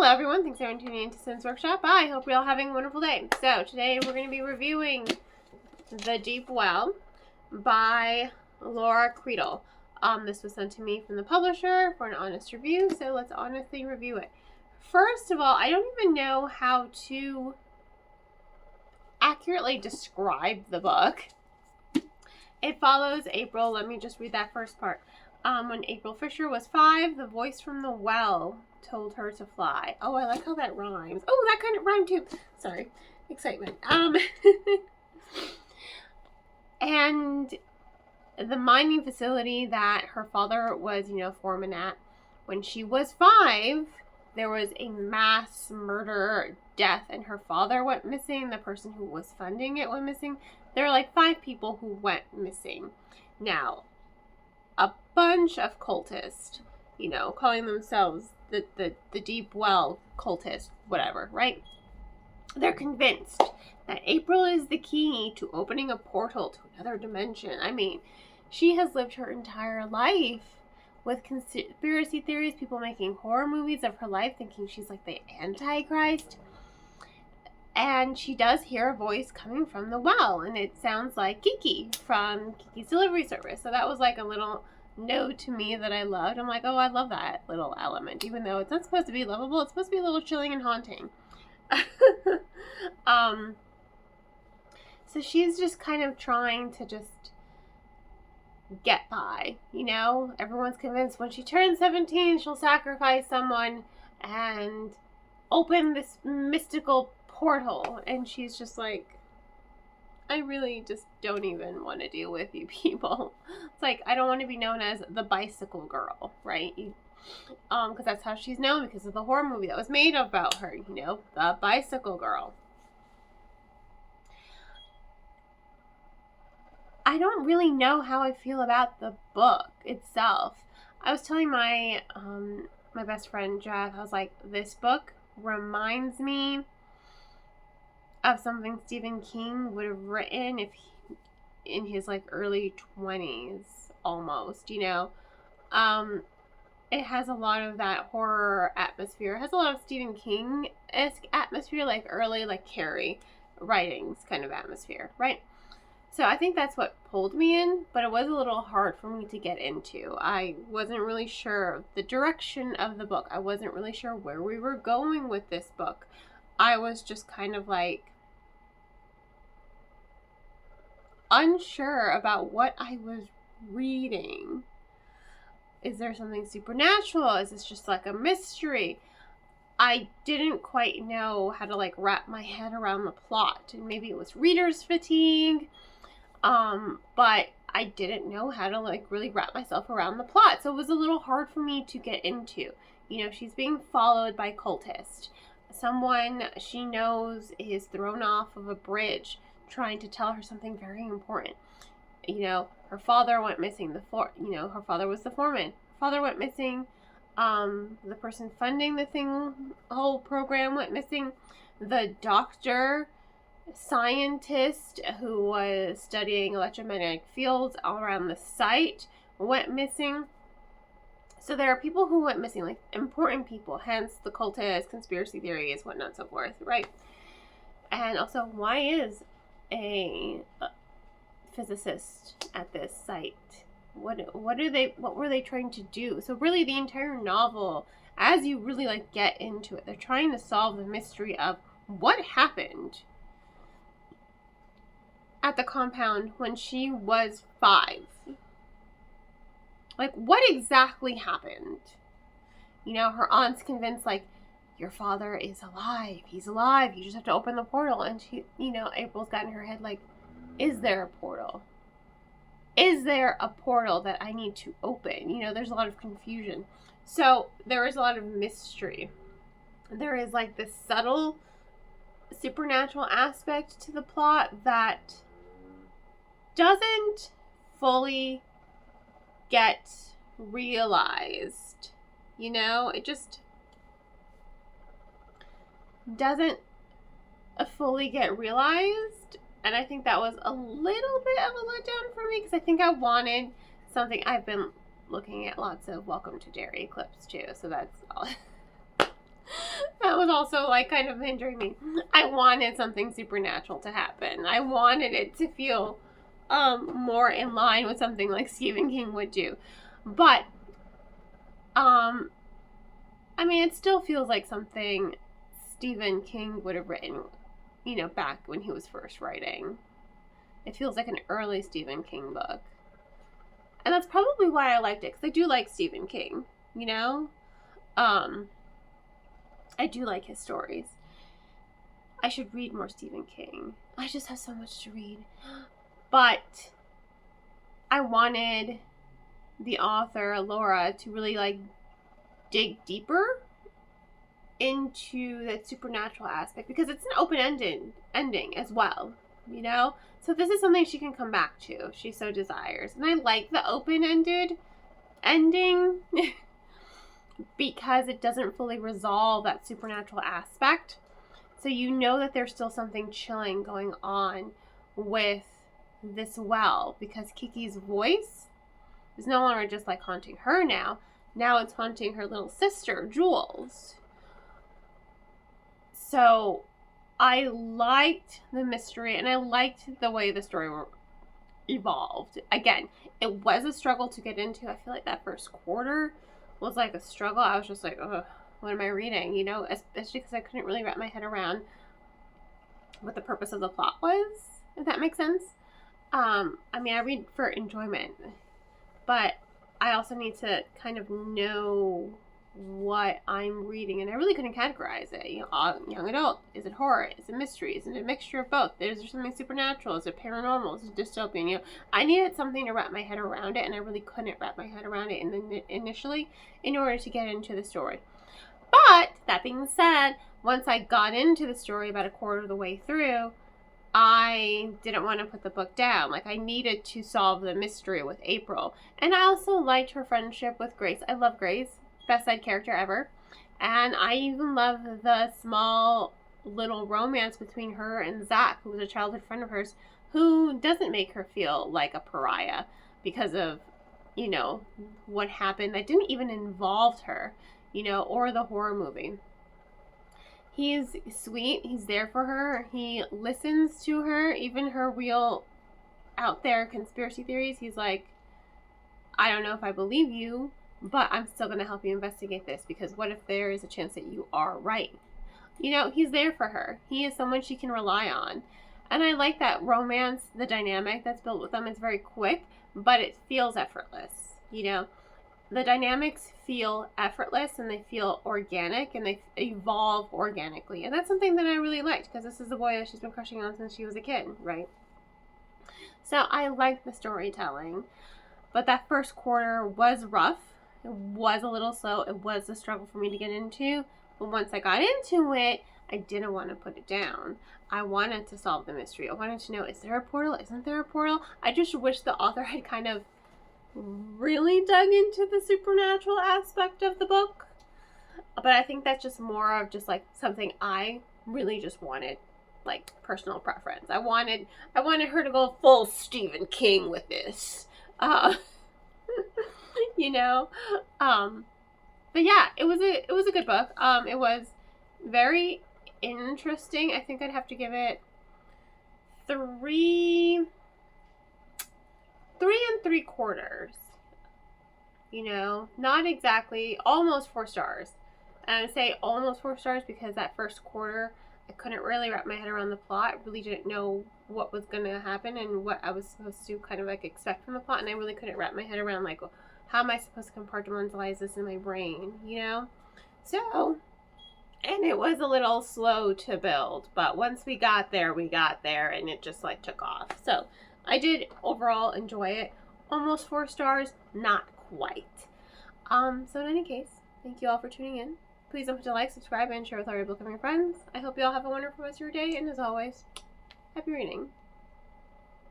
Hello everyone, thanks for tuning in to Sims Workshop. I hope you're all having a wonderful day. So today we're going to be reviewing The Deep Well by Laura Creedle. This was sent to me from the publisher for an honest review, so let's honestly review it. First of all, I don't even know how to accurately describe the book. It follows April. Let me just read that first part. When April Fisher was 5, the voice from the well told her to fly. Oh, I like how that rhymes. Oh, that kind of rhymed too. Sorry. Excitement. And the mining facility that her father was, foreman at, when she was 5, there was a mass murder death and her father went missing. The person who was funding it went missing. There were like 5 people who went missing. Now, a bunch of cultists, calling themselves the Deep Well cultists, whatever, right? They're convinced that April is the key to opening a portal to another dimension. I mean, she has lived her entire life with conspiracy theories, people making horror movies of her life thinking she's like the Antichrist. And she does hear a voice coming from the well, and it sounds like Kiki from Kiki's Delivery Service. So that was like a little note to me that I loved. I'm like, oh, I love that little element. Even though it's not supposed to be lovable, it's supposed to be a little chilling and haunting. So she's just kind of trying to just get by, Everyone's convinced when she turns 17, she'll sacrifice someone and open this mystical portal. And she's just like, I really just don't even want to deal with you people. It's like, I don't want to be known as the bicycle girl, right? Because that's how she's known because of the horror movie that was made about her, the bicycle girl. I don't really know how I feel about the book itself. I was telling my my best friend Jeff, I was like, this book reminds me of something Stephen King would have written if in his like early 20s almost, It has a lot of that horror atmosphere. It has a lot of Stephen King-esque atmosphere, like early like Carrie writings kind of atmosphere, right? So I think that's what pulled me in, but it was a little hard for me to get into. I wasn't really sure the direction of the book. I wasn't really sure where we were going with this book. I was just kind of like unsure about what I was reading. Is there something supernatural? Is this just like a mystery? I didn't quite know how to like wrap my head around the plot, and maybe it was reader's fatigue. But I didn't know how to like really wrap myself around the plot. So it was a little hard for me to get into. She's being followed by cultists. Someone she knows is thrown off of a bridge trying to tell her something very important. Her father went missing. Her father was the foreman. Her father went missing. The person funding the whole program went missing. The doctor scientist who was studying electromagnetic fields all around the site went missing. So there are people who went missing, like important people, hence the cultist, conspiracy theories, whatnot, so forth, right? And also, why is a physicist at this site? What were they trying to do? So really the entire novel, as you really like get into it, they're trying to solve the mystery of what happened at the compound when she was 5. Like, what exactly happened? Her aunt's convinced, like, your father is alive. He's alive. You just have to open the portal. And she, April's got in her head, like, is there a portal? Is there a portal that I need to open? There's a lot of confusion. So there is a lot of mystery. There is, like, this subtle supernatural aspect to the plot that doesn't fully get realized. It just doesn't fully get realized. And I think that was a little bit of a letdown for me because I think I wanted something. I've been looking at lots of Welcome to Derry clips too, so that's all. was also like kind of hindering me. I wanted something supernatural to happen. I wanted it to feel more in line with something like Stephen King would do. But I mean, it still feels like something Stephen King would have written, you know, back when he was first writing. It feels like an early Stephen King book. And that's probably why I liked it, because I do like Stephen King, you know? I do like his stories. I should read more Stephen King. I just have so much to read. But I wanted the author, Laura, to really, like, dig deeper into that supernatural aspect, because it's an open-ended ending as well, you know? So this is something she can come back to if she so desires. And I like the open-ended ending because it doesn't fully resolve that supernatural aspect. So you know that there's still something chilling going on with this well, because Kiki's voice is no longer just like haunting her now. Now it's haunting her little sister, Jules. So I liked the mystery, and I liked the way the story evolved. Again, it was a struggle to get into. I feel like that first quarter was like a struggle. I was just like, ugh, what am I reading? You know, especially because I couldn't really wrap my head around what the purpose of the plot was, if that makes sense. I mean, I read for enjoyment, but I also need to kind of know what I'm reading, and I really couldn't categorize it. You know, young adult, is it horror, is it mystery, is it a mixture of both? Is there something supernatural, is it paranormal, is it dystopian? You know, I needed something to wrap my head around it, and I really couldn't wrap my head around it initially in order to get into the story. But that being said, once I got into the story about a quarter of the way through, I didn't want to put the book down. Like, I needed to solve the mystery with April. And I also liked her friendship with Grace. I love Grace. Best side character ever. And I even love the small little romance between her and Zach, who was a childhood friend of hers, who doesn't make her feel like a pariah because of, you know, what happened that didn't even involve her, you know, or the horror movie. He's sweet. He's there for her. He listens to her, even her real out there conspiracy theories. He's like, I don't know if I believe you, but I'm still going to help you investigate this, because what if there is a chance that you are right? You know, he's there for her. He is someone she can rely on. And I like that romance, the dynamic that's built with them is very quick, but it feels effortless. You know, the dynamics feel effortless, and they feel organic, and they evolve organically. And that's something that I really liked, because this is the boy that she's been crushing on since she was a kid, right? So I liked the storytelling, but that first quarter was rough. It was a little slow. It was a struggle for me to get into. But once I got into it, I didn't want to put it down. I wanted to solve the mystery. I wanted to know, is there a portal? Isn't there a portal? I just wish the author had kind of really dug into the supernatural aspect of the book. But I think that's just more of just like something I really just wanted, like personal preference. I wanted her to go full Stephen King with this. You know, but yeah, it was a good book. It was very interesting. I think I'd have to give it 3 3.75. You know, not exactly, almost 4 stars. And I would say almost 4 stars because that first quarter, I couldn't really wrap my head around the plot. I really didn't know what was going to happen and what I was supposed to kind of like expect from the plot. And I really couldn't wrap my head around like, how am I supposed to compartmentalize this in my brain, you know? So, and it was a little slow to build, but once we got there, and it just like took off. So I did overall enjoy it. Almost 4 stars, not quite. So in any case, thank you all for tuning in. Please don't forget to like, subscribe, and share with all your book loving friends. I hope you all have a wonderful rest of your day, and as always, happy reading.